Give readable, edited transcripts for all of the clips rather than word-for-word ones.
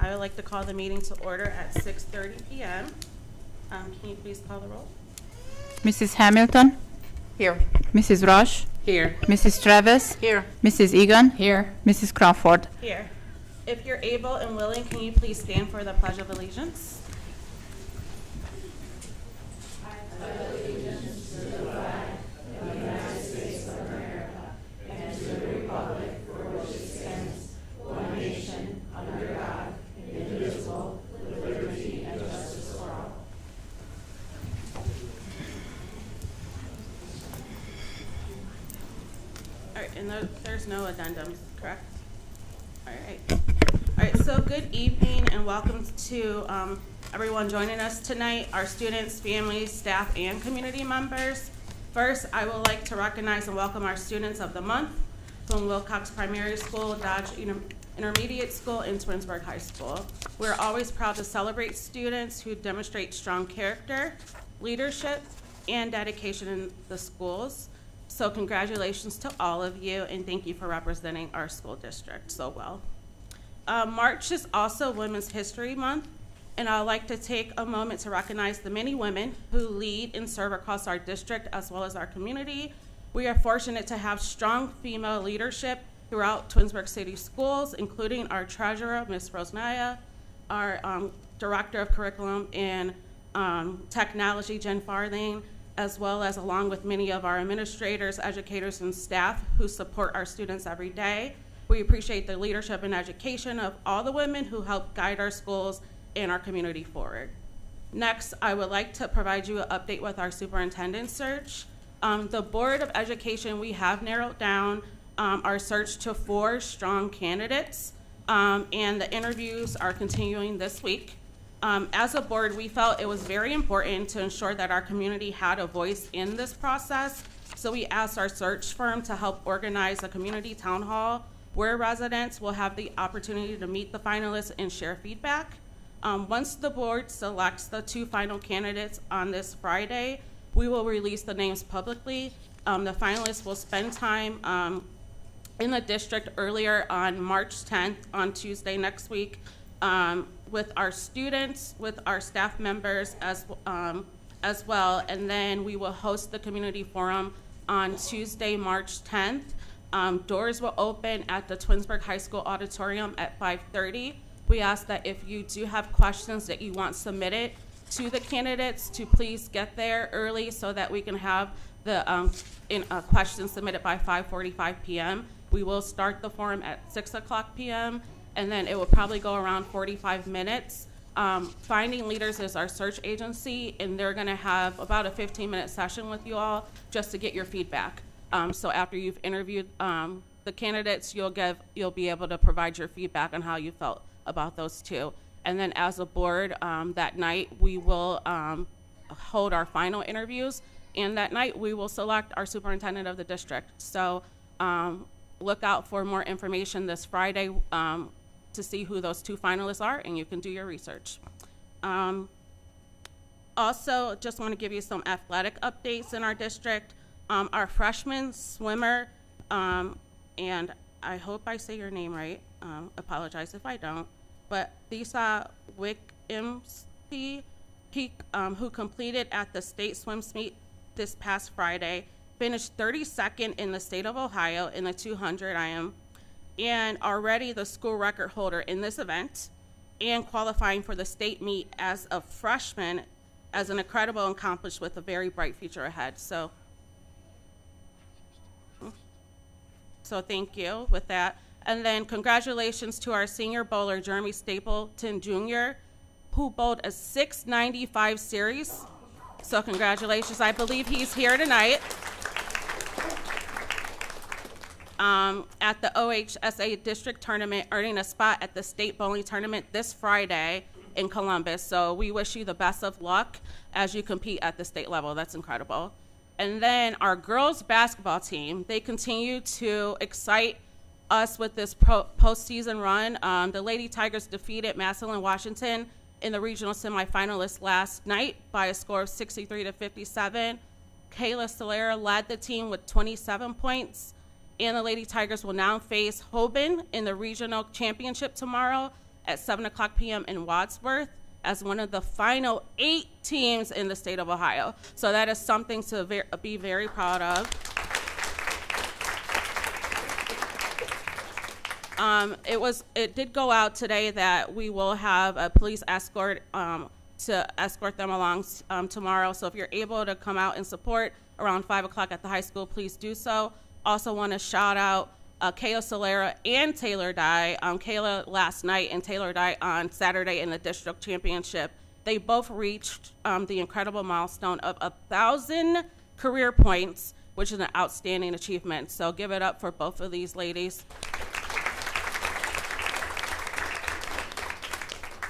I would like to call the meeting to order at 6:30 p.m. Can you please call the roll? Mrs. Hamilton? Here. Mrs. Rush? Here. Mrs. Travis? Here. Mrs. Egan? Here. Mrs. Crawford? Here. If you're able and willing, can you please stand for the Pledge of Allegiance? And there's no addendums, correct? All right, so good evening and welcome to everyone joining us tonight, our students, families, staff, and community members. First, I would like to recognize and welcome our students of the month from Wilcox Primary School, Dodge Intermediate School, and Twinsburg High School. We're always proud to celebrate students who demonstrate strong character, leadership, and dedication in the schools. So congratulations to all of you, and thank you for representing our school district so well. March is also Women's History Month, and I'd like to take a moment to recognize the many women who lead and serve across our district as well as our community. We are fortunate to have strong female leadership throughout Twinsburg City Schools, including our treasurer, Ms. Rosnaya, our director of curriculum and technology, Jen Farthing, as well as along with many of our administrators, educators, and staff who support our students every day. We appreciate the leadership and education of all the women who help guide our schools and our community forward. Next, I would like to provide you an update with our superintendent search. The Board of Education, we have narrowed down our search to 4 strong candidates, and the interviews are continuing this week. As a board, we felt it was very important to ensure that our community had a voice in this process, so we asked our search firm to help organize a community town hall where residents will have the opportunity to meet the finalists and share feedback. Once the board selects the 2 final candidates on this Friday, we will release the names publicly. The finalists will spend time in the district earlier on March 10th, on Tuesday next week, with our students, with our staff members as well, and then we will host the community forum on Tuesday, March 10th. Doors will open at the Twinsburg High School auditorium at 5:30. We ask that if you do have questions that you want submitted to the candidates to please get there early so that we can have the questions submitted by 5:45 p.m. We will start the forum at 6 o'clock p.m. and then it will probably go around 45 minutes. Finding Leaders is our search agency, and they're gonna have about a 15-minute session with you all just to get your feedback. So after you've interviewed the candidates, you'll be able to provide your feedback on how you felt about those 2. And then as a board, that night we will hold our final interviews, and that night we will select our superintendent of the district. So look out for more information this Friday to see who those 2 finalists are, and you can do your research. Also, just want to give you some athletic updates in our district. Our freshman swimmer, and I hope I say your name right, apologize if I don't, but Lisa Wickimsky, who completed at the state swims meet this past Friday, finished 32nd in the state of Ohio in the 200 IM, and already the school record holder in this event, and qualifying for the state meet as a freshman as an incredible accomplishment with a very bright future ahead. So thank you with that. And then congratulations to our senior bowler, Jeremy Stapleton Jr., who bowled a 695 series. So congratulations. I believe he's here tonight. At the OHSA district tournament, earning a spot at the state bowling tournament this Friday in Columbus. So we wish you the best of luck as you compete at the state level. That's incredible. And then our girls basketball team, they continue to excite us with this postseason run. The Lady Tigers defeated Massillon, Washington in the regional semifinalists last night by a score of 63-57. Kayla Solera led the team with 27 points. And the Lady Tigers will now face Hoban in the regional championship tomorrow. at 7 o'clock p.m. in Wadsworth as one of the final 8 teams in the state of Ohio. So that is something to be very proud of. It did go out today that we will have a police escort to escort them along tomorrow. So if you're able to come out and support around 5 o'clock at the high school, please do so. Also want to shout out Kayla Solera and Taylor Dye. Kayla last night and Taylor Dye on Saturday in the district championship. They both reached the incredible milestone of 1,000 career points, which is an outstanding achievement. So give it up for both of these ladies.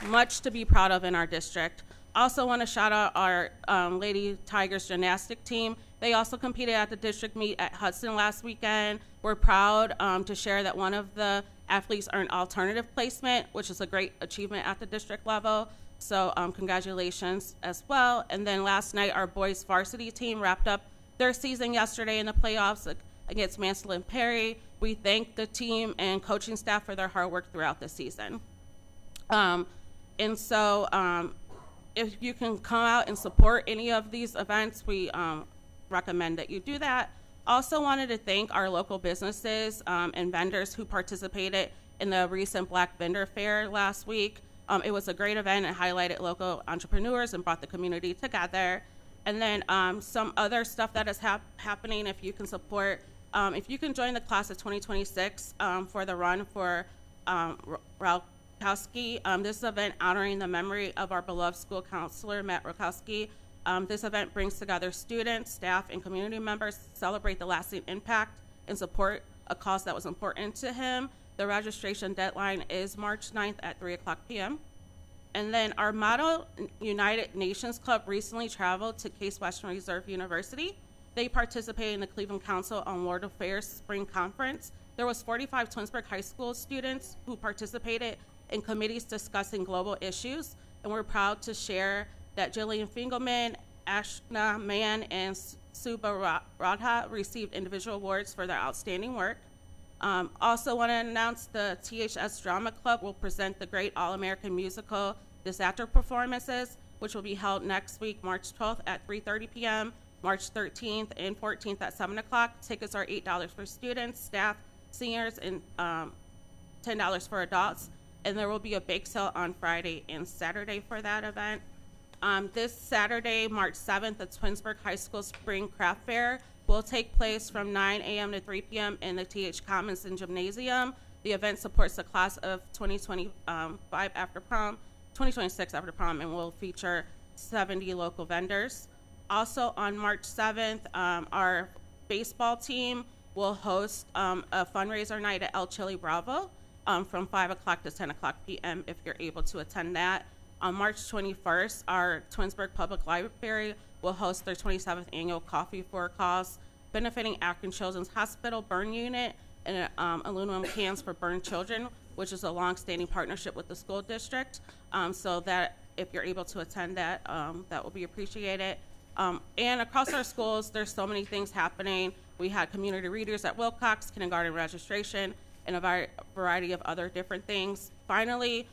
Much to be proud of in our district. Also want to shout out our Lady Tigers gymnastic team. They also competed at the district meet at Hudson last weekend. We're proud to share that one of the athletes earned alternative placement, which is a great achievement at the district level. So congratulations as well. And then last night, our boys varsity team wrapped up their season yesterday in the playoffs against Mansell and Perry. We thank the team and coaching staff for their hard work throughout the season. And so if you can come out and support any of these events, we recommend that you do that. Also wanted to thank our local businesses and vendors who participated in the recent Black Vendor Fair last week. It was a great event and highlighted local entrepreneurs and brought the community together. And then some other stuff that is happening, if you can support, if you can join the class of 2026 for the run for this event honoring the memory of our beloved school counselor, Matt Rokowski. This event brings together students, staff, and community members to celebrate the lasting impact and support a cause that was important to him. The registration deadline is March 9th at 3 o'clock p.m. And then our Model United Nations Club recently traveled to Case Western Reserve University. They participated in the Cleveland Council on World Affairs Spring Conference. There was 45 Twinsburg High School students who participated in committees discussing global issues, and we're proud to share that Jillian Fingelman, Ashna Mann, and Suba Radha received individual awards for their outstanding work. Also want to announce the THS Drama Club will present the Great All-American Musical Disaster Performances, which will be held next week, March 12th at 3:30 p.m., March 13th and 14th at 7 o'clock. Tickets are $8 for students, staff, seniors, and $10 for adults. And there will be a bake sale on Friday and Saturday for that event. This Saturday, March 7th, the Twinsburg High School Spring Craft Fair will take place from 9 a.m. to 3 p.m. in the TH Commons and Gymnasium. The event supports the class of 2025 after prom, 2026 after prom, and will feature 70 local vendors. Also on March 7th, our baseball team will host a fundraiser night at El Chile Bravo from 5 o'clock to 10 o'clock p.m. if you're able to attend that. On March 21st, our Twinsburg Public Library will host their 27th annual Coffee for a Cause, benefiting Akron Children's Hospital Burn Unit and aluminum cans for burn children, which is a long-standing partnership with the school district. So that if you're able to attend that, that will be appreciated. And across our schools, there's so many things happening. We had community readers at Wilcox, kindergarten registration, and a variety of other different things. Finally,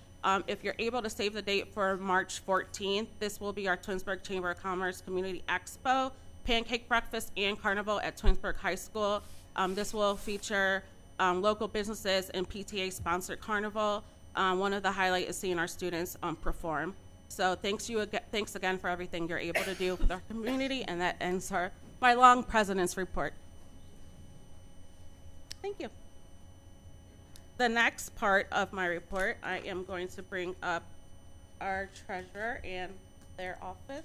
if you're able to save the date for March 14th, this will be our Twinsburg Chamber of Commerce Community Expo, pancake breakfast, and carnival at Twinsburg High School. This will feature local businesses and PTA-sponsored carnival. One of the highlights is seeing our students perform. So thanks again for everything you're able to do for our community, and that ends my long president's report. Thank you. The next part of my report, I am going to bring up our treasurer and their office.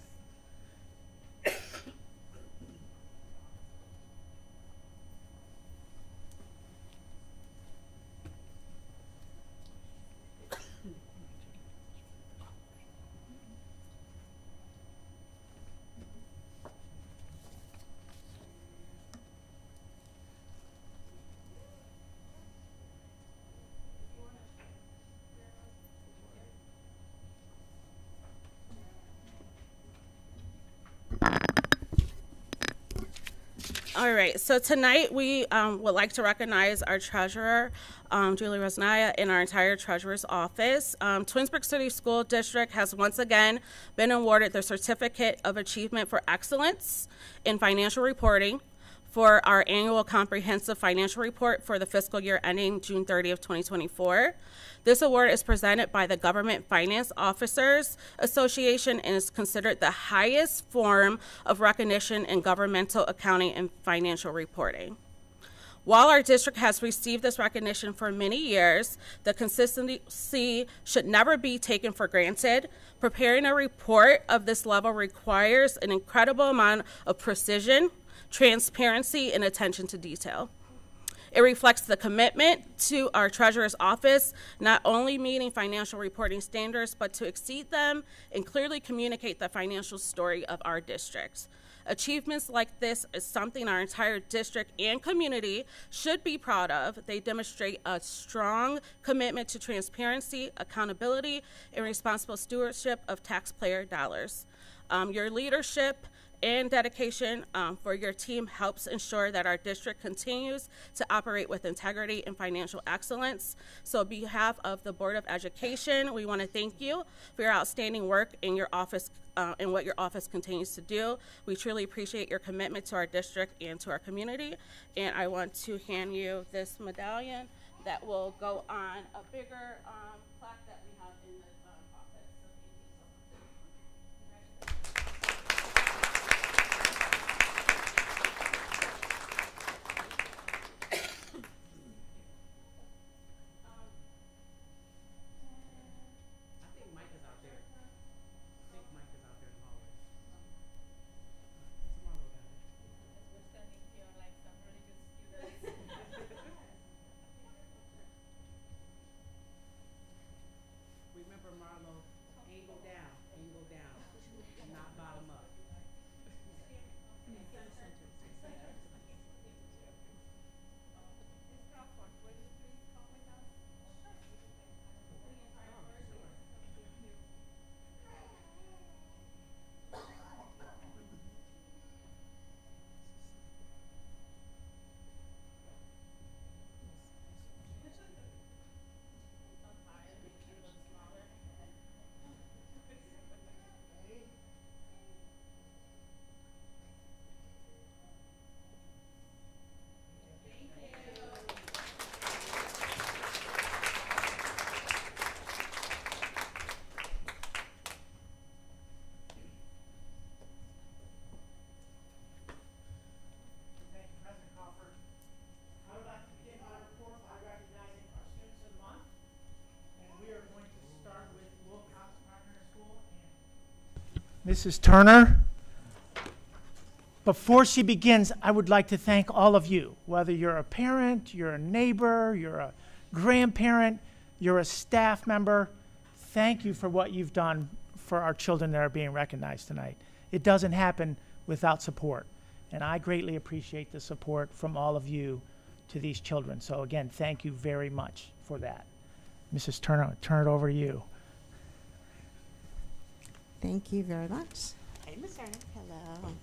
All right, so tonight we would like to recognize our treasurer, Julie Rosnaya, and our entire treasurer's office. Twinsburg City School District has once again been awarded the Certificate of Achievement for Excellence in Financial Reporting for our annual comprehensive financial report for the fiscal year ending June 30th, 2024. This award is presented by the Government Finance Officers Association and is considered the highest form of recognition in governmental accounting and financial reporting. While our district has received this recognition for many years, the consistency should never be taken for granted. Preparing a report of this level requires an incredible amount of precision, transparency, and attention to detail. It reflects the commitment to our treasurer's office, not only meeting financial reporting standards, but to exceed them and clearly communicate the financial story of our districts. Achievements like this is something our entire district and community should be proud of. They demonstrate a strong commitment to transparency, accountability, and responsible stewardship of taxpayer dollars. Your leadership and dedication for your team helps ensure that our district continues to operate with integrity and financial excellence. So on behalf of the Board of Education, we want to thank you for your outstanding work in your office and what your office continues to do. We truly appreciate your commitment to our district and to our community. And I want to hand you this medallion that will go on a bigger plaque that we have in the office. So thank you so much. Remember, Marlo, angle down, not bottom up. Mrs. Turner. Before she begins, I would like to thank all of you, whether you're a parent, you're a neighbor, you're a grandparent, you're a staff member. Thank you for what you've done for our children that are being recognized tonight. It doesn't happen without support, and I greatly appreciate the support from all of you to these children. So again, thank you very much for that. Mrs. Turner, I'll turn it over to you. Thank you very much. Hey, Ms. Turner. Hello.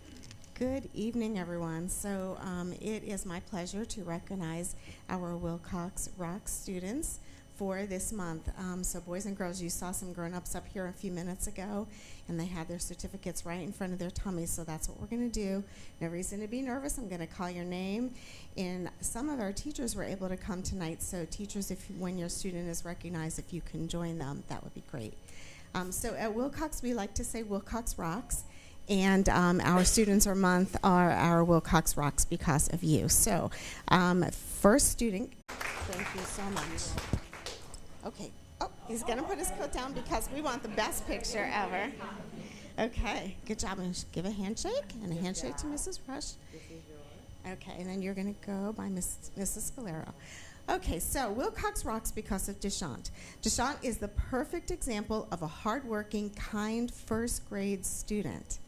Good evening, everyone. So it is my pleasure to recognize our Wilcox Rock students for this month. So boys and girls, you saw some grown-ups up here a few minutes ago, and they had their certificates right in front of their tummies, so that's what we're going to do. No reason to be nervous. I'm going to call your name, and some of our teachers were able to come tonight, so teachers, when your student is recognized, if you can join them, that would be great. So at Wilcox, we like to say Wilcox Rocks, and our students or month are our Wilcox Rocks because of you. So first student, thank you so much. Okay, oh, he's gonna put his coat down because we want the best picture ever. Okay, good job, and give a handshake, and a handshake to Mrs. Rush. Okay, and then you're gonna go by Mrs. Scalero. Okay, so Wilcox rocks because of Deshant. Deshant is the perfect example of a hardworking, kind first grade student.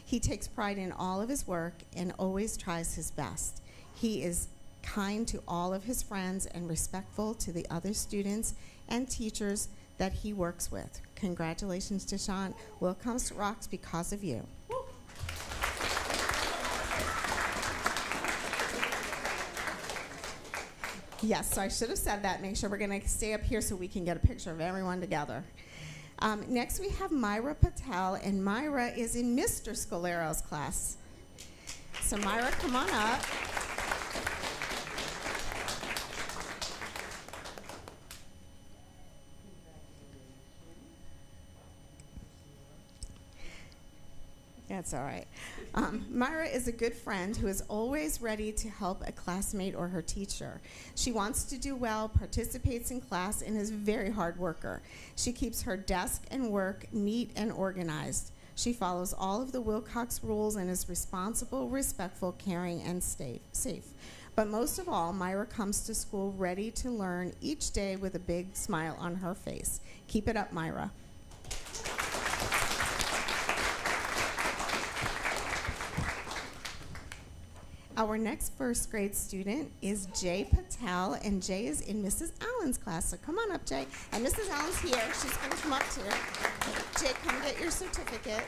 He takes pride in all of his work and always tries his best. He is kind to all of his friends and respectful to the other students and teachers that he works with. Congratulations, Deshant. Wilcox rocks because of you. Yes, so I should have said that. Make sure we're going to stay up here so we can get a picture of everyone together. Next, we have Myra Patel, and Myra is in Mr. Scalero's class. So Myra, come on up. That's all right. Myra is a good friend who is always ready to help a classmate or her teacher. She wants to do well, participates in class, and is a very hard worker. She keeps her desk and work neat and organized. She follows all of the Wilcox rules and is responsible, respectful, caring, and safe. But most of all, Myra comes to school ready to learn each day with a big smile on her face. Keep it up, Myra. Our next first grade student is Jay Patel, and Jay is in Mrs. Allen's class. So come on up, Jay. And Mrs. Allen's here. She's going to come up too. Jay, come get your certificate.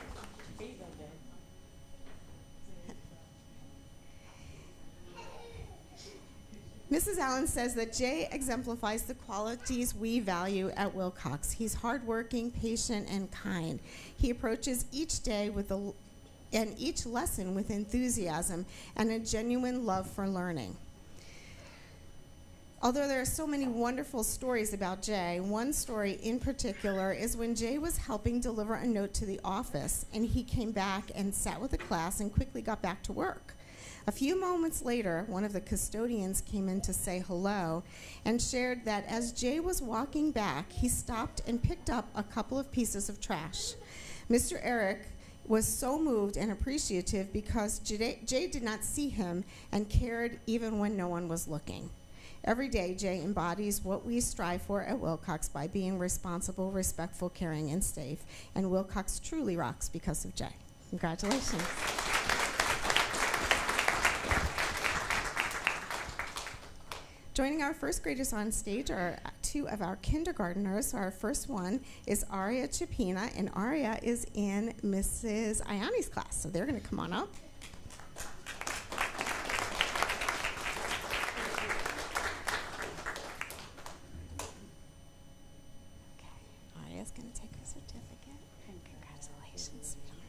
Mrs. Allen says that Jay exemplifies the qualities we value at Wilcox. He's hardworking, patient, and kind. He approaches each day and each lesson with enthusiasm and a genuine love for learning. Although there are so many wonderful stories about Jay, one story in particular is when Jay was helping deliver a note to the office, and he came back and sat with the class and quickly got back to work. A few moments later, one of the custodians came in to say hello and shared that as Jay was walking back, he stopped and picked up a couple of pieces of trash. Mr. Eric was so moved and appreciative because Jay did not see him and cared even when no one was looking. Every day, Jay embodies what we strive for at Wilcox by being responsible, respectful, caring, and safe. And Wilcox truly rocks because of Jay. Congratulations. Joining our first graders on stage are two of our kindergartners. Our first one is Aria Chapina, and Aria is in Mrs. Ayani's class. So they're going to come on up. Aria's going to take her certificate. Congratulations, sweetheart.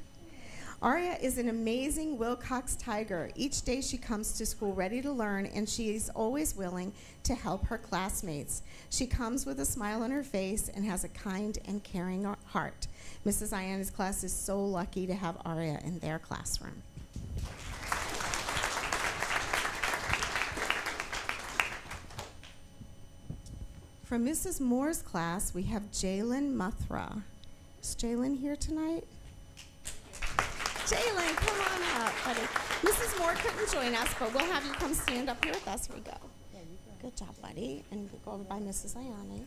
Aria is an amazing Wilcox Tiger. Each day she comes to school ready to learn, and she is always willing to help her classmates. She comes with a smile on her face and has a kind and caring heart. Mrs. Ayana's class is so lucky to have Aria in their classroom. From Mrs. Moore's class, we have Jalen Muthra. Is Jalen here tonight? Jalen, come on up, buddy. Mrs. Moore couldn't join us, but we'll have you come stand up here with us. Here we go. Good job, buddy. And we'll go over by Mrs. Ayani.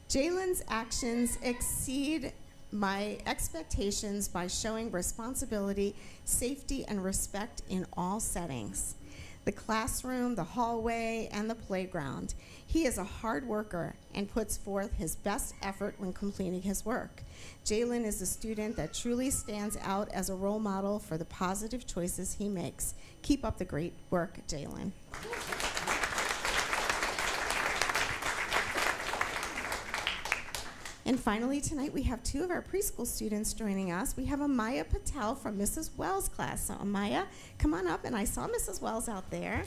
Jalen's actions exceed my expectations by showing responsibility, safety, and respect in all settings. The classroom, the hallway, and the playground. He is a hard worker and puts forth his best effort when completing his work. Jalen is a student that truly stands out as a role model for the positive choices he makes. Keep up the great work, Jalen. And finally, tonight we have two of our preschool students joining us. We have Amaya Patel from Mrs. Wells' class. So Amaya, come on up, and I saw Mrs. Wells out there.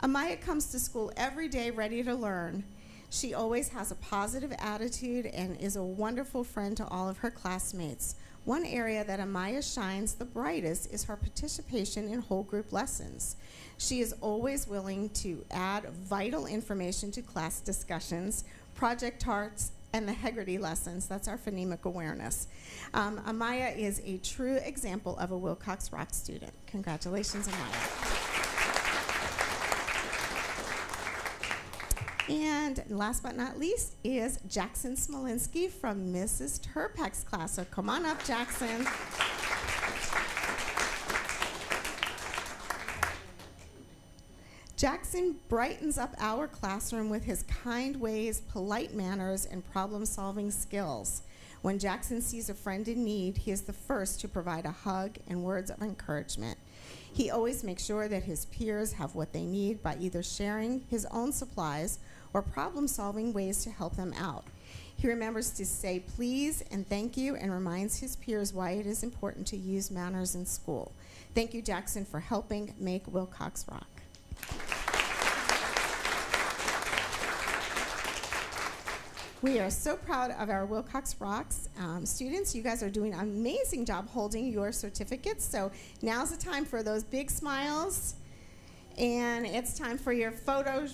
Amaya comes to school every day ready to learn. She always has a positive attitude and is a wonderful friend to all of her classmates. One area that Amaya shines the brightest is her participation in whole group lessons. She is always willing to add vital information to class discussions, project charts, and the Hegarty lessons. That's our phonemic awareness. Amaya is a true example of a Wilcox Rock student. Congratulations, Amaya. And last but not least is Jackson Smolinski from Mrs. Turpek's class. So come on up, Jackson. Jackson brightens up our classroom with his kind ways, polite manners, and problem-solving skills. When Jackson sees a friend in need, he is the first to provide a hug and words of encouragement. He always makes sure that his peers have what they need by either sharing his own supplies or problem-solving ways to help them out. He remembers to say please and thank you and reminds his peers why it is important to use manners in school. Thank you, Jackson, for helping make Wilcox rock. We are so proud of our Wilcox Rocks students. You guys are doing an amazing job holding your certificates. So now's the time for those big smiles. And it's time for your photo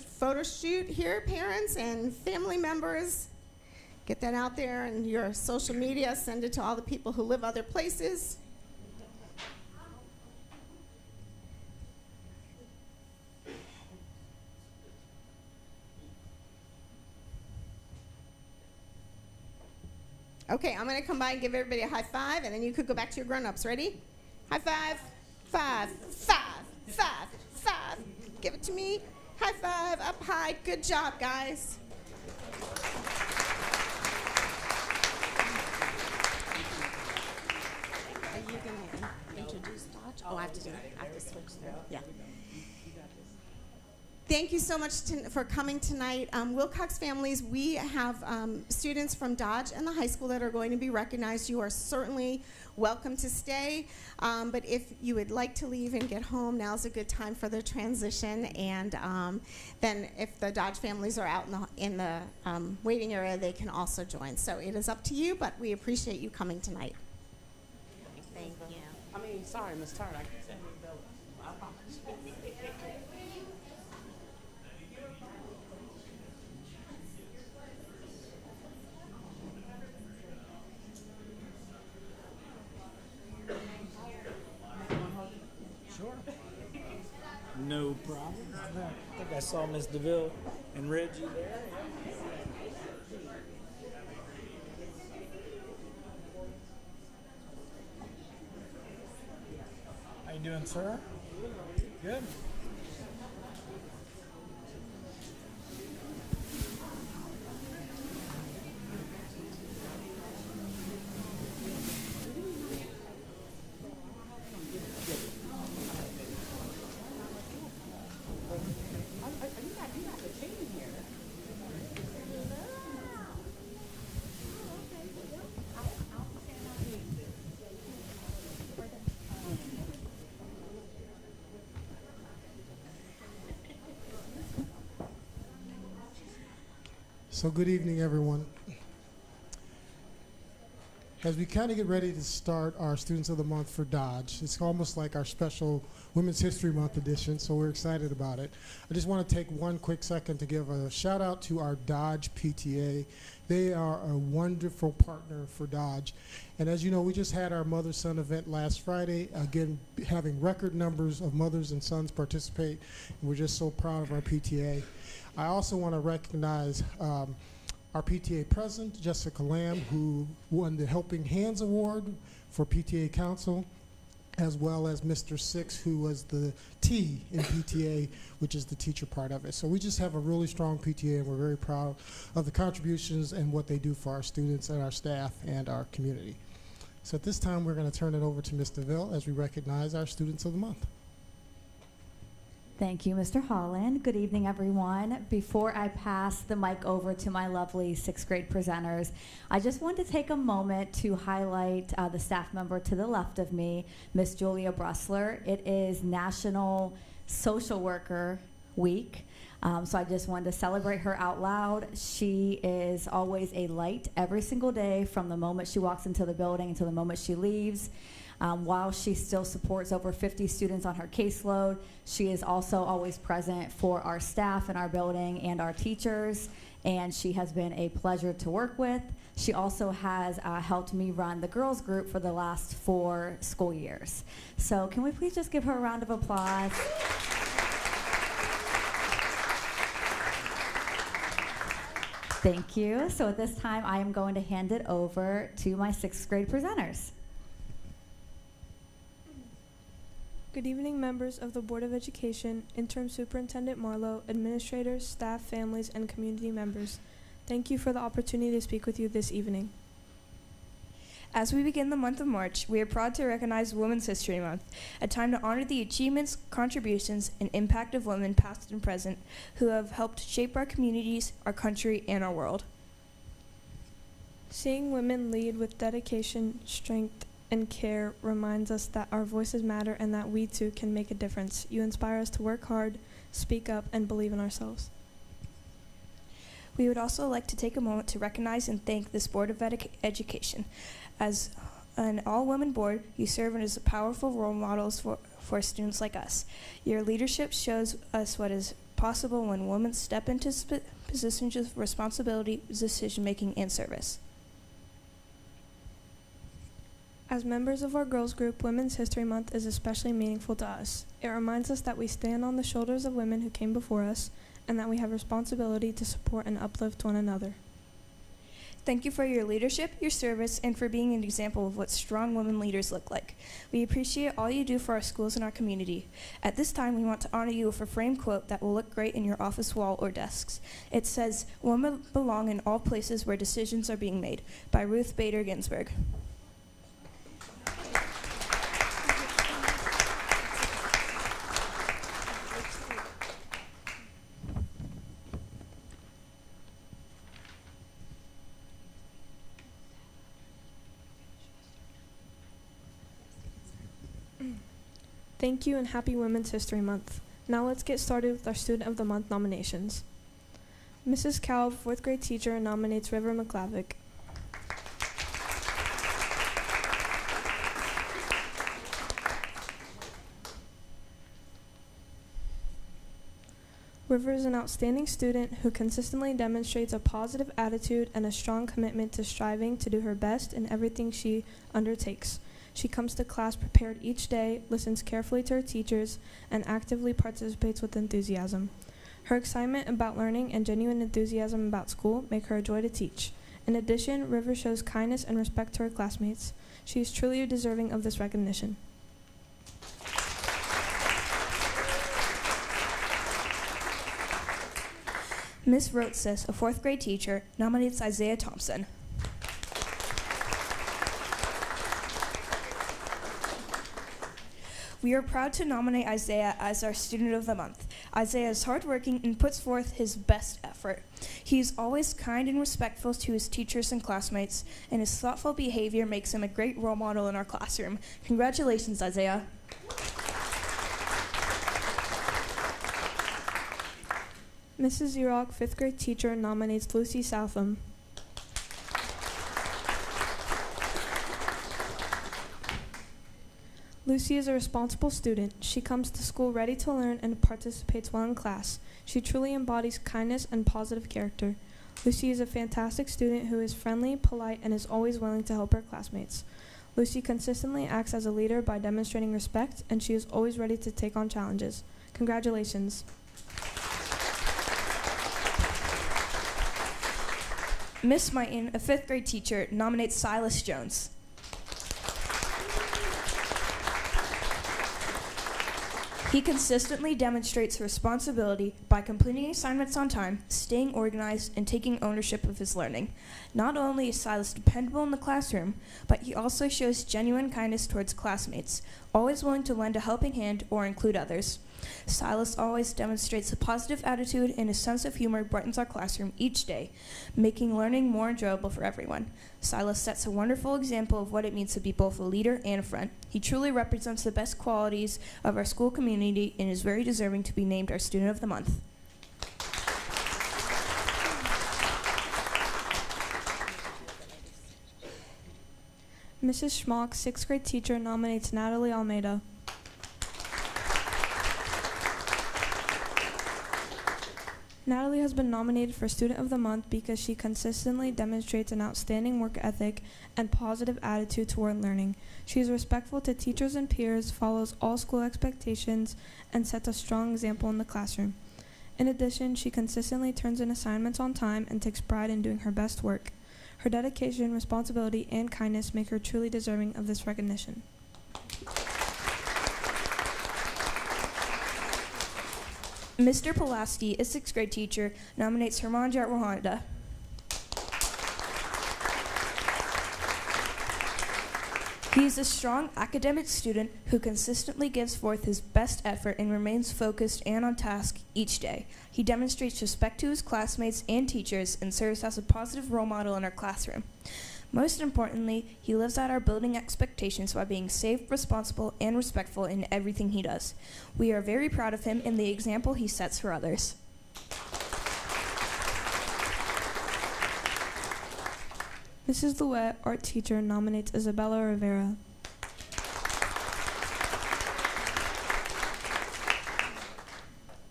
shoot here, parents and family members. Get that out there in your social media. Send it to all the people who live other places. Okay, I'm going to come by and give everybody a high five, and then you could go back to your grown-ups. Ready? High five. 5, 5, 5, 5. Give it to me. High five, up high. Good job, guys. Are you going to introduce Dodge? Oh, I have to do it. I have to switch there. Yeah. Thank you so much for coming tonight. Wilcox families, we have students from Dodge and the high school that are going to be recognized. You are certainly welcome to stay, but if you would like to leave and get home, now's a good time for the transition. And then if the Dodge families are out in the waiting area, they can also join. So it is up to you, but we appreciate you coming tonight. Thank you. I mean, sorry, Ms. Turner. I said I apologize. Sure. No problem. I think I saw Miss DeVille and Reggie there. How you doing, sir? Good. So good evening, everyone. As we kind of get ready to start our Students of the Month for Dodge, it's almost like our special Women's History Month edition, so we're excited about it. I just want to take one quick second to give a shout out to our Dodge PTA. They are a wonderful partner for Dodge. And as you know, we just had our Mother-Son event last Friday, again, having record numbers of mothers and sons participate. And we're just so proud of our PTA. I also want to recognize our PTA president, Jessica Lamb, who won the Helping Hands Award for PTA Council, as well as Mr. Six, who was the T in PTA, which is the teacher part of it. So we just have a really strong PTA, and we're very proud of the contributions and what they do for our students and our staff and our community. So at this time, we're going to turn it over to Ms. DeVille as we recognize our Students of the Month. Thank you, Mr. Holland. Good evening, everyone. Before I pass the mic over to my lovely sixth grade presenters, I just want to take a moment to highlight the staff member to the left of me, Miss Julia Bressler. It is National Social Worker Week. So I just wanted to celebrate her out loud. She is always a light every single day from the moment she walks into the building until the moment she leaves. While she still supports over 50 students on her caseload, she is also always present for our staff in our building and our teachers, and she has been a pleasure to work with. She also has helped me run the girls group for the last 4 school years. So can we please just give her a round of applause? Thank you. So at this time, I am going to hand it over to my sixth grade presenters. Good evening, members of the Board of Education, Interim Superintendent Marlowe, administrators, staff, families, and community members. Thank you for the opportunity to speak with you this evening. As we begin the month of March, we are proud to recognize Women's History Month, a time to honor the achievements, contributions, and impact of women past and present who have helped shape our communities, our country, and our world. Seeing women lead with dedication, strength, and care reminds us that our voices matter and that we too can make a difference. You inspire us to work hard, speak up, and believe in ourselves. We would also like to take a moment to recognize and thank this Board of Education. As an all-women board, you serve as powerful role models for students like us. Your leadership shows us what is possible when women step into positions of responsibility, decision-making, and service. As members of our girls group, Women's History Month is especially meaningful to us. It reminds us that we stand on the shoulders of women who came before us and that we have responsibility to support and uplift one another. Thank you for your leadership, your service, and for being an example of what strong women leaders look like. We appreciate all you do for our schools and our community. At this time, we want to honor you with a framed quote that will look great in your office wall or desks. It says, "Women belong in all places where decisions are being made," by Ruth Bader Ginsburg. Thank you and happy Women's History Month. Now let's get started with our Student of the Month nominations. Mrs. Cowell, 4th grade teacher, nominates River McClavick. River is an outstanding student who consistently demonstrates a positive attitude and a strong commitment to striving to do her best in everything she undertakes. She comes to class prepared each day, listens carefully to her teachers, and actively participates with enthusiasm. Her excitement about learning and genuine enthusiasm about school make her a joy to teach. In addition, River shows kindness and respect to her classmates. She is truly deserving of this recognition. Miss Rotsis, a 4th grade teacher, nominates Isaiah Thompson. We are proud to nominate Isaiah as our Student of the Month. Isaiah is hardworking and puts forth his best effort. He is always kind and respectful to his teachers and classmates, and his thoughtful behavior makes him a great role model in our classroom. Congratulations, Isaiah. Mrs. Xerox, 5th grade teacher, nominates Lucy Southam. Lucy is a responsible student. She comes to school ready to learn and participates well in class. She truly embodies kindness and positive character. Lucy is a fantastic student who is friendly, polite, and is always willing to help her classmates. Lucy consistently acts as a leader by demonstrating respect, and she is always ready to take on challenges. Congratulations. Miss Mighton, a 5th grade teacher, nominates Silas Jones. He consistently demonstrates responsibility by completing assignments on time, staying organized, and taking ownership of his learning. Not only is Silas dependable in the classroom, but he also shows genuine kindness towards classmates, always willing to lend a helping hand or include others. Silas always demonstrates a positive attitude, and his sense of humor brightens our classroom each day, making learning more enjoyable for everyone. Silas sets a wonderful example of what it means to be both a leader and a friend. He truly represents the best qualities of our school community and is very deserving to be named our Student of the Month. Mrs. Schmock, 6th grade teacher, nominates Natalie Almeida. Natalie has been nominated for Student of the Month because she consistently demonstrates an outstanding work ethic and positive attitude toward learning. She is respectful to teachers and peers, follows all school expectations, and sets a strong example in the classroom. In addition, she consistently turns in assignments on time and takes pride in doing her best work. Her dedication, responsibility, and kindness make her truly deserving of this recognition. Mr. Pulaski, a 6th grade teacher, nominates Hermanjat Rohanda. He is a strong academic student who consistently gives forth his best effort and remains focused and on task each day. He demonstrates respect to his classmates and teachers and serves as a positive role model in our classroom. Most importantly, he lives out our building expectations by being safe, responsible, and respectful in everything he does. We are very proud of him and the example he sets for others. Mrs. Louette, art teacher, nominates Isabella Rivera.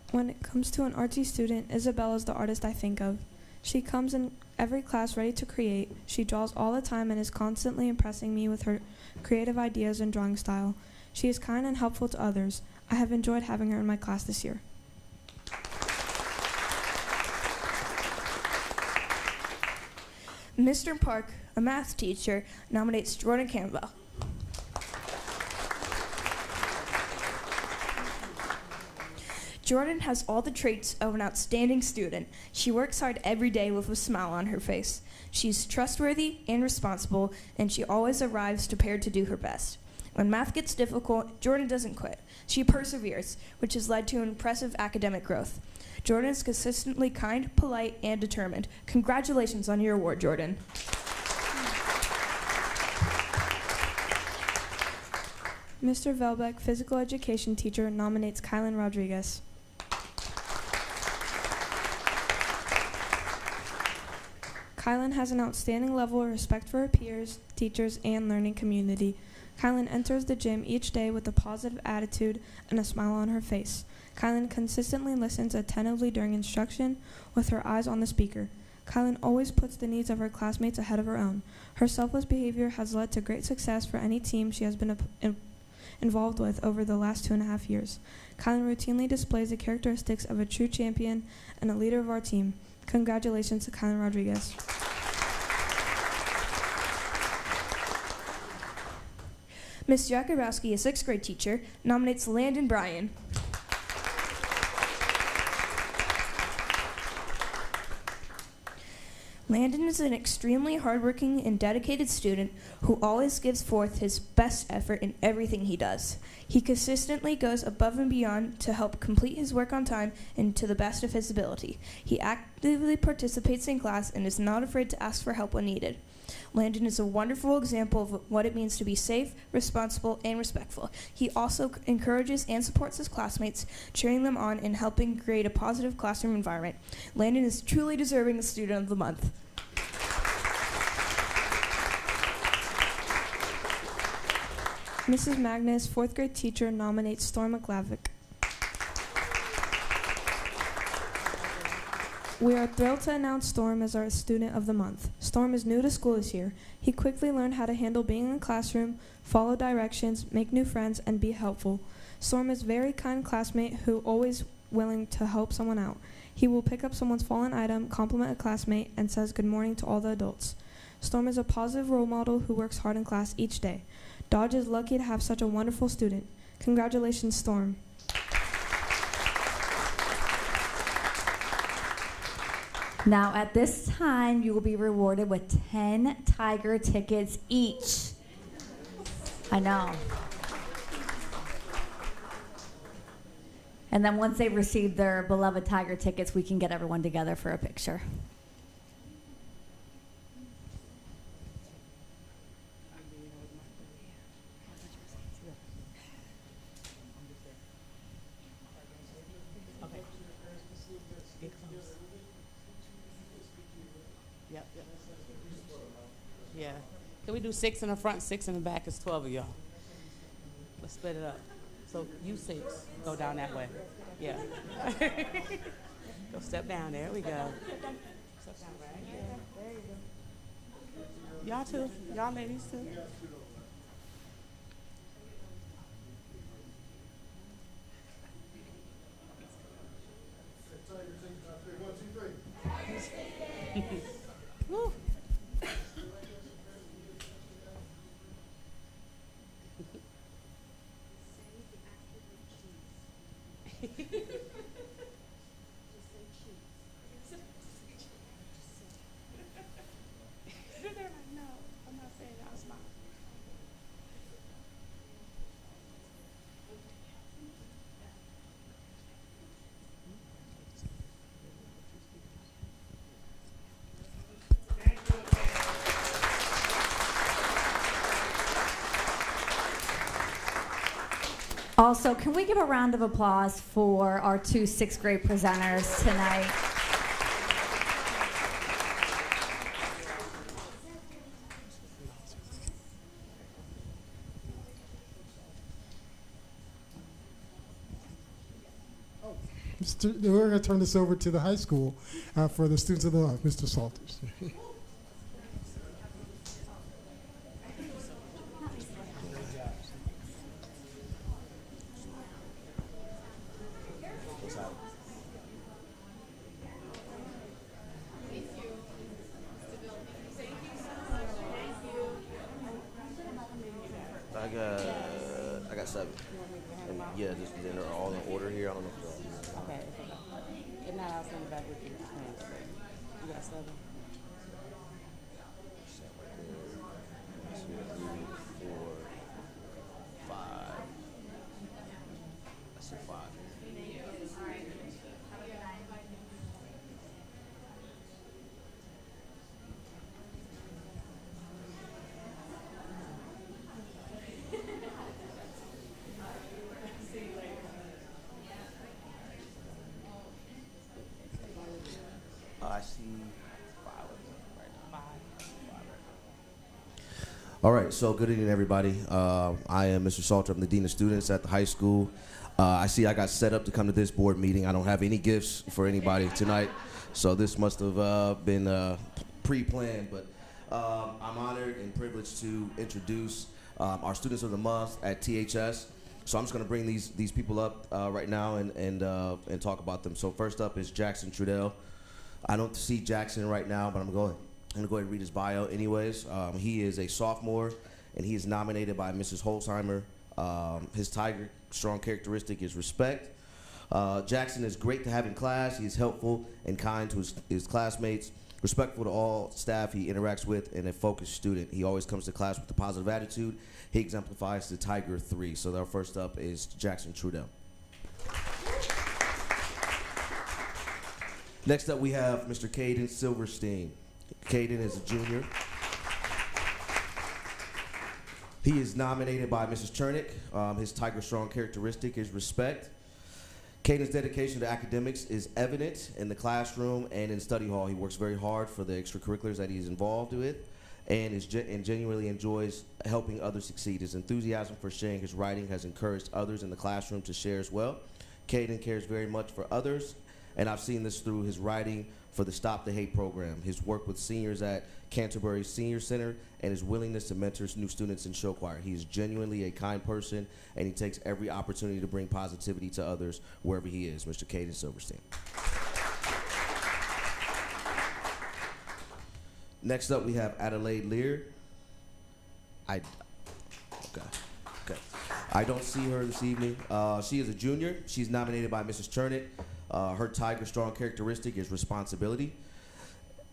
When it comes to an artsy student, Isabella is the artist I think of. She comes in every class ready to create. She draws all the time and is constantly impressing me with her creative ideas and drawing style. She is kind and helpful to others. I have enjoyed having her in my class this year. Mr. Park, a math teacher, nominates Jordan Campbell. Jordan has all the traits of an outstanding student. She works hard every day with a smile on her face. She's trustworthy and responsible, and she always arrives prepared to do her best. When math gets difficult, Jordan doesn't quit. She perseveres, which has led to impressive academic growth. Jordan is consistently kind, polite, and determined. Congratulations on your award, Jordan. Mr. Velbeck, physical education teacher, nominates Kylan Rodriguez. Kylan has an outstanding level of respect for her peers, teachers, and learning community. Kylan enters the gym each day with a positive attitude and a smile on her face. Kylan consistently listens attentively during instruction with her eyes on the speaker. Kylan always puts the needs of her classmates ahead of her own. Her selfless behavior has led to great success for any team she has been involved with over the last 2.5 years. Kylan routinely displays the characteristics of a true champion and a leader of our team. Congratulations to Kylan Rodriguez. Ms. Jakubowski, a 6th grade teacher, nominates Landon Bryan. Landon is an extremely hardworking and dedicated student who always gives forth his best effort in everything he does. He consistently goes above and beyond to help complete his work on time and to the best of his ability. He actively participates in class and is not afraid to ask for help when needed. Landon is a wonderful example of what it means to be safe, responsible, and respectful. He also encourages and supports his classmates, cheering them on and helping create a positive classroom environment. Landon is truly deserving the Student of the Month. Mrs. Magnus, 4th grade teacher, nominates Storm McLavick. We are thrilled to announce Storm as our Student of the Month. Storm is new to school this year. He quickly learned how to handle being in the classroom, follow directions, make new friends, and be helpful. Storm is a very kind classmate who always willing to help someone out. He will pick up someone's fallen item, compliment a classmate, and says good morning to all the adults. Storm is a positive role model who works hard in class each day. Dodge is lucky to have such a wonderful student. Congratulations, Storm. Now, at this time, you will be rewarded with 10 Tiger tickets each. I know. And then once they receive their beloved Tiger tickets, we can get everyone together for a picture. Yeah. Can we do 6 in the front, 6 in the back? It's 12 of y'all. Let's split it up. So you 6, go down that way. Yeah. Go step down. There we go. Step down right there. There you go. Y'all too. Y'all ladies too. Woo. Also, can we give a round of applause for our two sixth grade presenters tonight? We're going to turn this over to the high school for the students of the month, Mr. Salters. I got 7. And yeah, just they're all in order here. I don't know if they're all. Okay. If not, I'll send it back with you. You got 7? 2, 3, 4, 5. I said 5. I see 5 right now. 5 right now. All right, so good evening, everybody. I am Mr. Salter. I'm the Dean of Students at the high school. I see I got set up to come to this board meeting. I don't have any gifts for anybody tonight, so this must have been pre-planned, but I'm honored and privileged to introduce our Students of the Month at THS. So I'm just going to bring these people up right now and talk about them. So first up is Jackson Trudell. I don't see Jackson right now, but I'm going to go ahead and read his bio anyways. He is a sophomore, and he is nominated by Mrs. Holzheimer. His Tiger strong characteristic is respect. Jackson is great to have in class. He is helpful and kind to his classmates, respectful to all staff he interacts with, and a focused student. He always comes to class with a positive attitude. He exemplifies the Tiger 3. So our first up is Jackson Trudell. Next up, we have Mr. Caden Silverstein. Caden is a junior. He is nominated by Mrs. Chernick. His Tiger strong characteristic is respect. Caden's dedication to academics is evident in the classroom and in study hall. He works very hard for the extracurriculars that he's involved with and genuinely enjoys helping others succeed. His enthusiasm for sharing his writing has encouraged others in the classroom to share as well. Caden cares very much for others, and I've seen this through his writing for the Stop the Hate program, his work with seniors at Canterbury Senior Center, and his willingness to mentor new students in show choir. He is genuinely a kind person, and he takes every opportunity to bring positivity to others wherever he is. Mr. Caden Silverstein. Next up, we have Adelaide Lear. Okay. I don't see her this evening. She is a junior. She's nominated by Mrs. Chernick. Her Tiger strong characteristic is responsibility.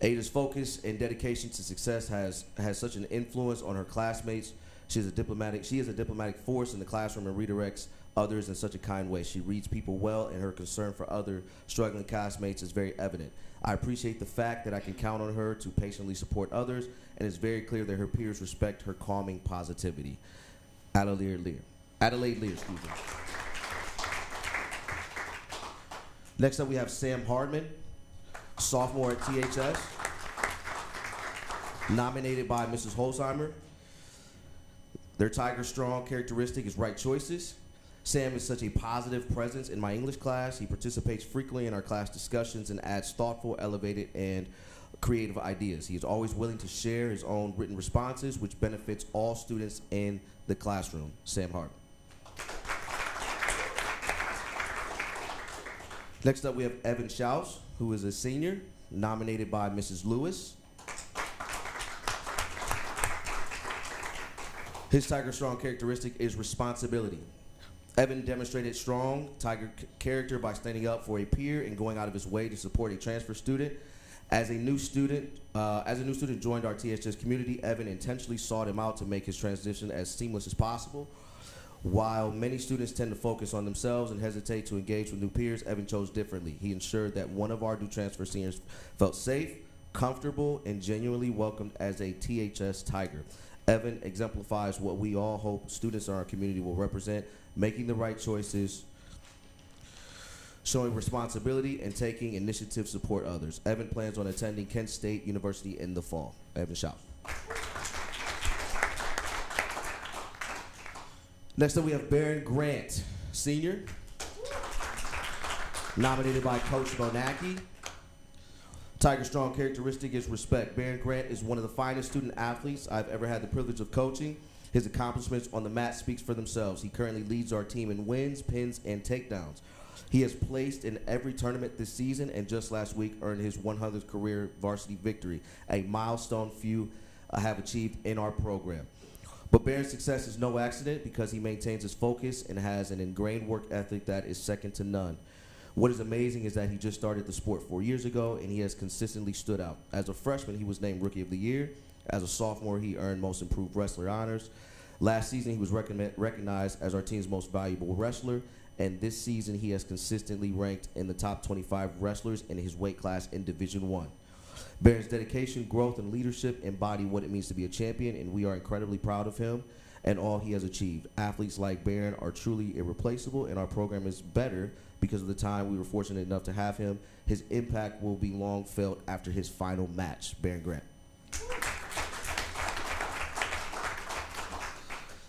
Ada's focus and dedication to success has such an influence on her classmates. She is a diplomatic force in the classroom and redirects others in such a kind way. She reads people well, and her concern for other struggling classmates is very evident. I appreciate the fact that I can count on her to patiently support others, and it's very clear that her peers respect her calming positivity. Adelaide Lear, excuse me. Next up, we have Sam Hardman, sophomore at THS, nominated by Mrs. Holzheimer. Their Tiger strong characteristic is right choices. Sam is such a positive presence in my English class. He participates frequently in our class discussions and adds thoughtful, elevated, and creative ideas. He is always willing to share his own written responses, which benefits all students in the classroom. Sam Hardman. Next up, we have Evan Schaus, who is a senior, nominated by Mrs. Lewis. His Tiger strong characteristic is responsibility. Evan demonstrated strong Tiger character by standing up for a peer and going out of his way to support a transfer student. As a new student joined our THS community, Evan intentionally sought him out to make his transition as seamless as possible. While many students tend to focus on themselves and hesitate to engage with new peers, Evan chose differently. He ensured that one of our new transfer seniors felt safe, comfortable, and genuinely welcomed as a THS Tiger. Evan exemplifies what we all hope students in our community will represent, making the right choices, showing responsibility, and taking initiative to support others. Evan plans on attending Kent State University in the fall. Evan, shout. Next up, we have Baron Grant, senior, nominated by Coach Bonacki. Tiger strong characteristic is respect. Baron Grant is one of the finest student athletes I've ever had the privilege of coaching. His accomplishments on the mat speaks for themselves. He currently leads our team in wins, pins, and takedowns. He has placed in every tournament this season, and just last week earned his 100th career varsity victory, a milestone few have achieved in our program. But Baron's success is no accident because he maintains his focus and has an ingrained work ethic that is second to none. What is amazing is that he just started the sport 4 years ago, and he has consistently stood out. As a freshman, he was named Rookie of the Year. As a sophomore, he earned Most Improved Wrestler honors. Last season, he was recognized as our team's most valuable wrestler, and this season, he has consistently ranked in the top 25 wrestlers in his weight class in Division I. Baron's dedication, growth, and leadership embody what it means to be a champion, and we are incredibly proud of him and all he has achieved. Athletes like Baron are truly irreplaceable, and our program is better because of the time we were fortunate enough to have him. His impact will be long felt after his final match. Baron Grant.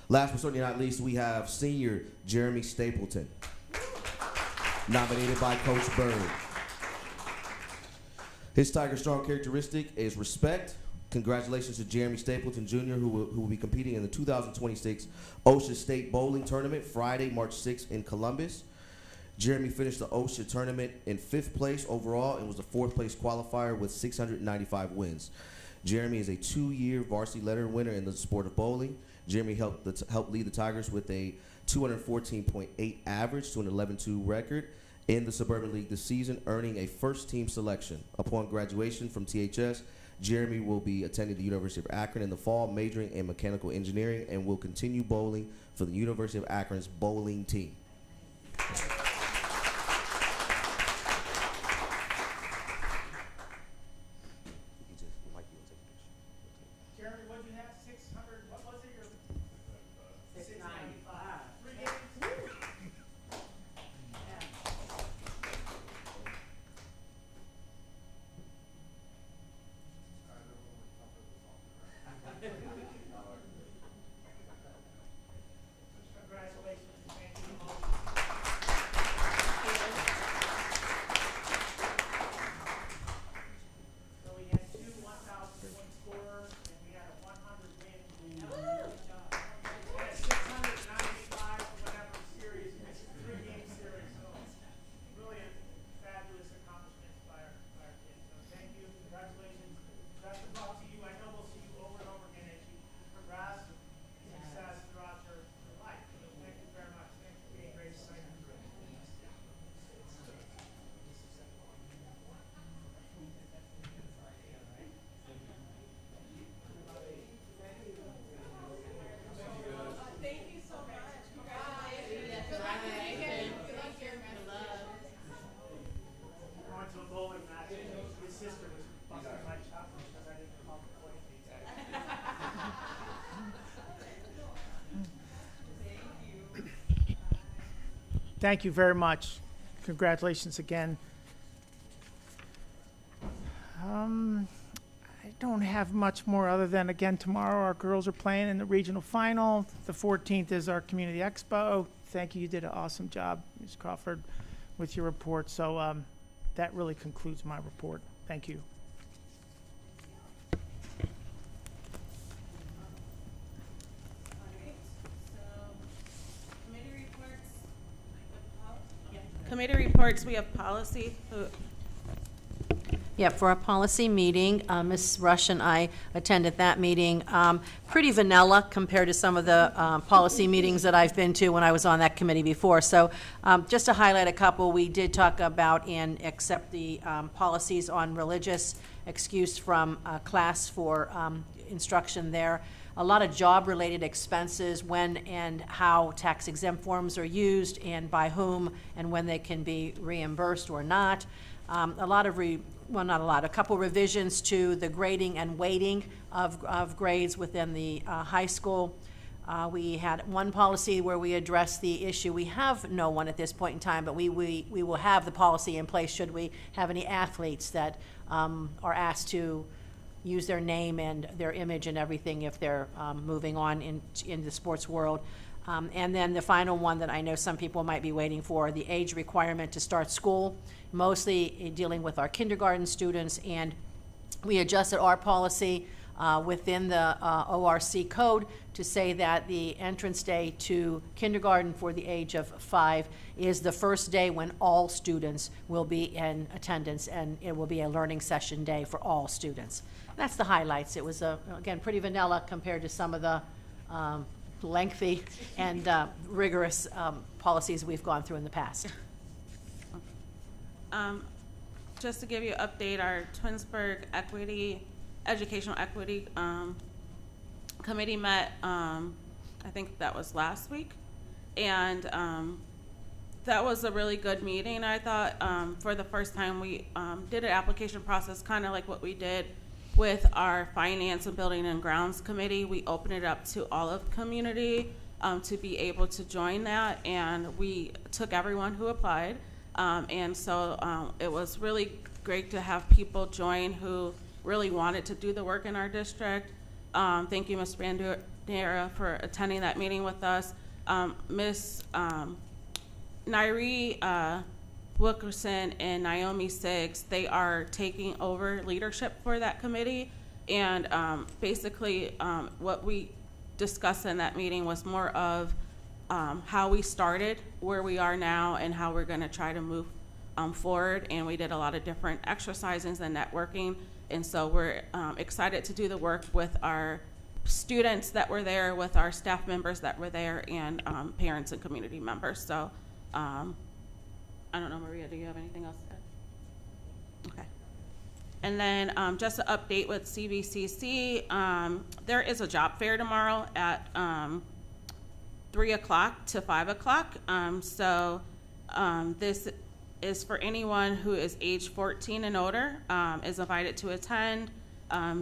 Last but certainly not least, we have senior Jeremy Stapleton, nominated by Coach Bird. His Tiger strong characteristic is respect. Congratulations to Jeremy Stapleton Jr., who will be competing in the 2026 OSHA State Bowling Tournament Friday, March 6th in Columbus. Jeremy finished the OSHA tournament in 5th place overall and was the 4th place qualifier with 695 wins. Jeremy is a 2-year varsity letter winner in the sport of bowling. Jeremy helped lead the Tigers with a 214.8 average to an 11-2 record in the Suburban League this season, earning a first-team selection. Upon graduation from THS, Jeremy will be attending the University of Akron in the fall, majoring in mechanical engineering, and will continue bowling for the University of Akron's bowling team. Jeremy, what did you have? 600, what was it? Your 695. 3 games? Congratulations. Thank you. So we had 2 1,000-point scorers, and we had a 100 win. We had a 695 whatever series. It's a 3-game series, so really a fabulous accomplishment by our kids. So thank you, congratulations. Best of luck to you. I know we'll see you over and over again as you progress and success throughout your life. So thank you very much. Thanks for being great. Thank you so much. Congratulations. Good luck this weekend. Good luck here, going to a bowling match. His sister was busting my chocolate because I didn't call the point. Thank you very much. Congratulations again. I don't have much more other than, again, tomorrow our girls are playing in the regional final. The 14th is our community expo. Thank you. You did an awesome job, Ms. Crawford, with your report. So that really concludes my report. Thank you. Committee reports, we have policy. Yeah, for a policy meeting, Ms. Rush and I attended that meeting. Pretty vanilla compared to some of the policy meetings that I've been to when I was on that committee before. So just to highlight a couple, we did talk about and accept the policies on religious excuse from class for instruction there. a lot of job-related expenses, when and how tax exempt forms are used and by whom and when they can be reimbursed or not. A couple revisions to the grading and weighting of grades within the high school. We had one policy where we addressed the issue. We have no one at this point in time, but we will have the policy in place should we have any athletes that are asked to use their name and their image and everything if they're moving on in the sports world. And then the final one that I know some people might be waiting for, the age requirement to start school, mostly dealing with our kindergarten students. And we adjusted our policy within the ORC code to say that the entrance day to kindergarten for the age of 5 is the first day when all students will be in attendance, and it will be a learning session day for all students. That's the highlights. It was, again, pretty vanilla compared to some of the lengthy and rigorous policies we've gone through in the past. Just to give you an update, our Twinsburg Educational Equity Committee met, I think that was last week, and that was a really good meeting. I thought for the first time we did an application process kind of like what we did with our Finance and Building and Grounds Committee. We opened it up to all of the community to be able to join that, and we took everyone who applied, and so it was really great to have people join who really wanted to do the work in our district. Thank you, Ms. Bandera, for attending that meeting with us. Ms. Nairi Wilkerson and Naomi Siggs, they are taking over leadership for that committee. And basically what we discussed in that meeting was more of how we started, where we are now, and how we're gonna try to move forward. And we did a lot of different exercises and networking. And so we're excited to do the work with our students that were there, with our staff members that were there, and parents and community members. So I don't know, Maria, do you have anything else to add? Okay. And then just an update with CVCC, there is a job fair tomorrow at 3 o'clock to 5 o'clock. So this is for anyone who is age 14 and older, is invited to attend.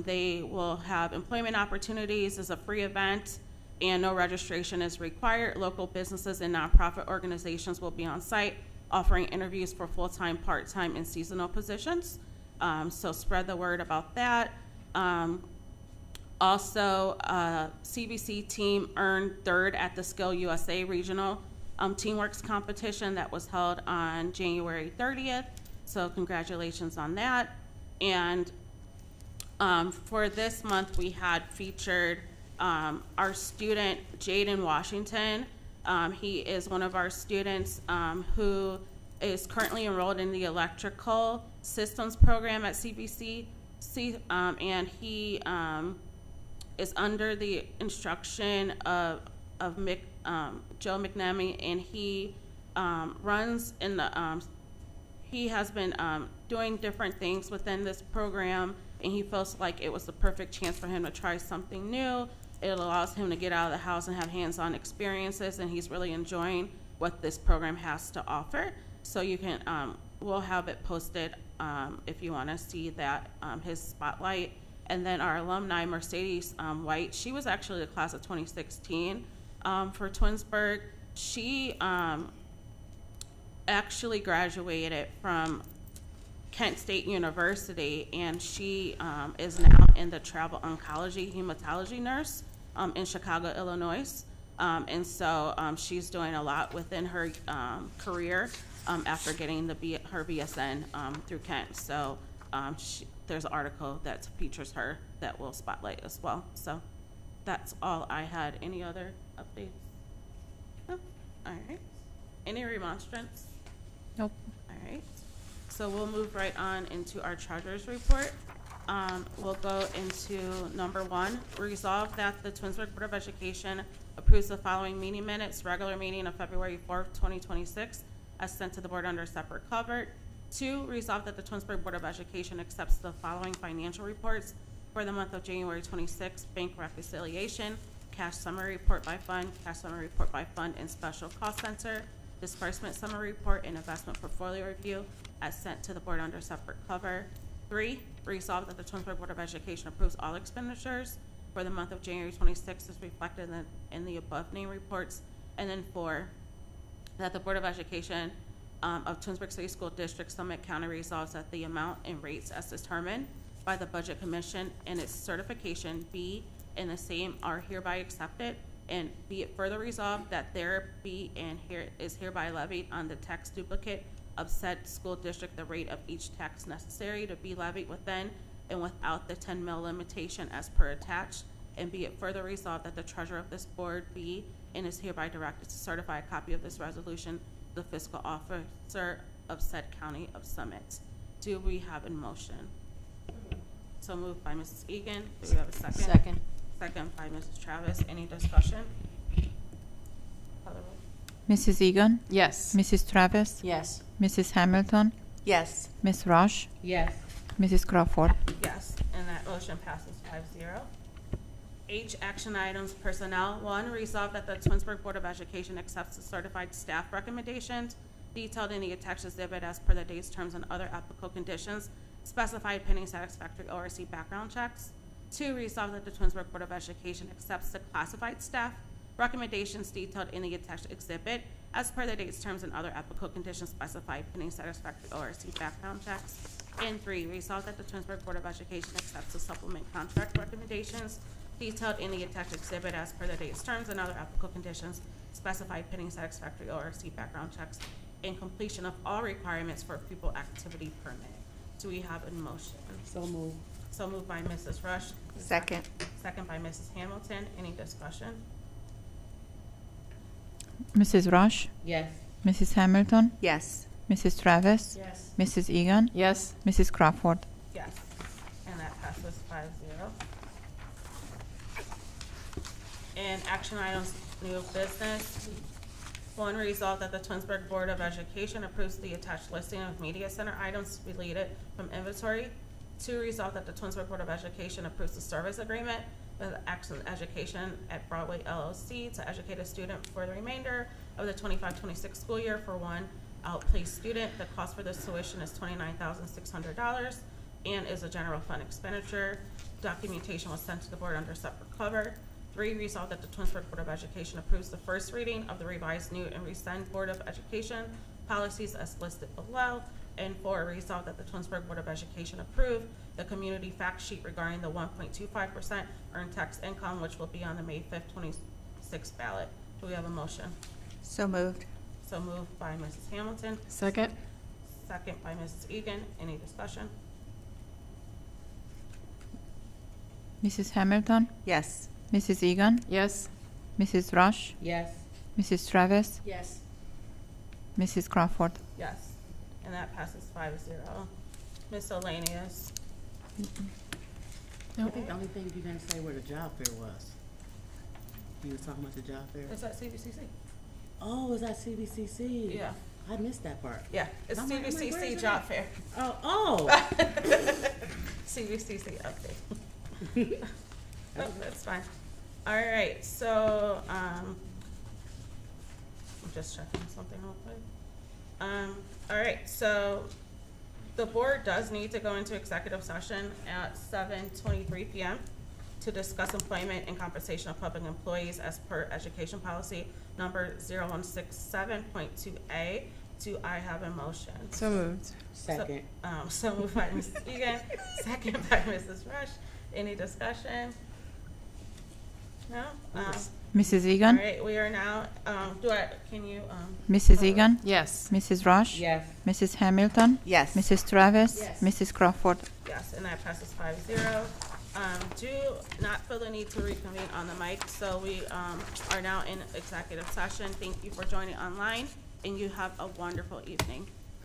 They will have employment opportunities. It's a free event, and no registration is required. Local businesses and nonprofit organizations will be on site offering interviews for full-time, part-time, and seasonal positions. So spread the word about that. Also, CBC team earned 3rd at the Skill USA Regional Teamworks competition that was held on January 30th. So congratulations on that. And for this month, we had featured our student, Jaden Washington. He is one of our students who is currently enrolled in the electrical systems program at CBC, and he is under the instruction of Joe McNamee, and he runs in the, he has been doing different things within this program, and he feels like it was the perfect chance for him to try something new. It allows him to get out of the house and have hands-on experiences, and he's really enjoying what this program has to offer. So you can, we'll have it posted if you want to see that, his spotlight. And then our alumni, Mercedes White, she was actually the class of 2016 for Twinsburg. She actually graduated from Kent State University, and she is now in the travel oncology hematology nurse in Chicago, Illinois. And so she's doing a lot within her career after getting her BSN through Kent. So there's an article that features her that will spotlight as well. So that's all I had. Any other updates? No? All right. Any remonstrance? Nope. All right. So we'll move right on into our treasurer's report. We'll go into number 1. Resolve that the Twinsburg Board of Education approves the following meeting minutes. Regular meeting of February 4th, 2026, as sent to the board under separate cover. 2, resolve that the Twinsburg Board of Education accepts the following financial reports For the month of January 26, bank reconciliation, cash summary report by fund, and special cost center, disbursement summary report, and investment portfolio review as sent to the board under separate cover. 3, resolved that the Twinsburg Board of Education approves all expenditures for the month of January 26 as reflected in the above named reports. And then 4, that the Board of Education of Twinsburg City School District Summit County resolves that the amount and rates as determined by the Budget Commission and its certification be and the same are hereby accepted, and be it further resolved that there be and here is hereby levied on the tax duplicate of said school district the rate of each tax necessary to be levied within and without the 10 mil limitation as per attached, and be it further resolved that the treasurer of this board be and is hereby directed to certify a copy of this resolution to the fiscal officer of said county of Summit. Do we have a motion? So moved by Mrs. Egan. Do we have a second? Second. Second by Mrs. Travis. Any discussion? Call the roll. Mrs. Egan, Yes. Mrs. Travis, Yes. Mrs. Hamilton, Yes. Ms. Rush, Yes. Mrs. Crawford. Yes, and that motion passes 5-0. H, action items, personnel. 1, resolve that the Twinsburg Board of Education accepts the certified staff recommendations detailed in the attached exhibit as per the dates, terms, and other applicable conditions specified pending satisfactory ORC background checks. 2, resolve that the Twinsburg Board of Education accepts the classified staff recommendations detailed in the attached exhibit as per the dates, terms, and other applicable conditions specified pending satisfactory ORC background checks. And 3, resolve that the Twinsburg Board of Education accepts the supplement contract recommendations detailed in the attached exhibit as per the dates, terms, and other applicable conditions specified pending satisfactory ORC background checks and completion of all requirements for a pupil activity permit. Do we have a motion? So moved. So moved by Mrs. Rush. Second. Second by Mrs. Hamilton. Any discussion? Mrs. Rush, Yes. Mrs. Hamilton, Yes. Mrs. Travis, Yes. Mrs. Egan, Yes. Mrs. Crawford. Yes. And that passes 5-0. And action items, new business. 1, resolve that the Twinsburg Board of Education approves the attached listing of media center items deleted from inventory. 2, resolve that the Twinsburg Board of Education approves the service agreement with Access Education at Broadway LLC to educate a student for the remainder of the 25-26 school year for one outplaced student. The cost for this tuition is $29,600 and is a general fund expenditure. Documentation was sent to the board under separate cover. 3, resolve that the Twinsburg Board of Education approves the first reading of the revised new and rescind Board of Education policies as listed below. And 4, resolve that the Twinsburg Board of Education approve the community fact sheet regarding the 1.25% earned tax income, which will be on the May 5th, 26 ballot. Do we have a motion? So moved. So moved by Mrs. Hamilton, Second. second by Mrs. Egan. Any discussion? Mrs. Hamilton, Yes. Mrs. Egan, Yes. Mrs. Rush, Yes. Mrs. Travis, Yes. Mrs. Crawford. Yes. And that passes 5-0. Miscellaneous. I think the only thing you didn't say where the job fair was. You were talking about the job fair? Is that CBCC? Oh, is that CBCC? Yeah. I missed that part. Yeah, it's I'm like, where CBCC is job it? fair. Oh, CBCC update. Oh, that's fine. All right, so, I'm just checking something real quick. All right, so the board does need to go into executive session at 7:23 p.m. to discuss employment and compensation of public employees as per education policy number 0167.2A. Do I have a motion? So moved. second. So moved by Mrs. Egan, second by Mrs. Rush. Any discussion? No? Mrs. All Egan, right, we are now, can you, Mrs. Egan, Yes. Mrs. Rush, Yes. Mrs. Hamilton, Yes. Mrs. Travis, Yes. Mrs. Crawford. yes, and that passes 5-0. Do not feel the need to reconvene on the mic, so we are now in executive session. Thank you for joining online, and you have a wonderful evening.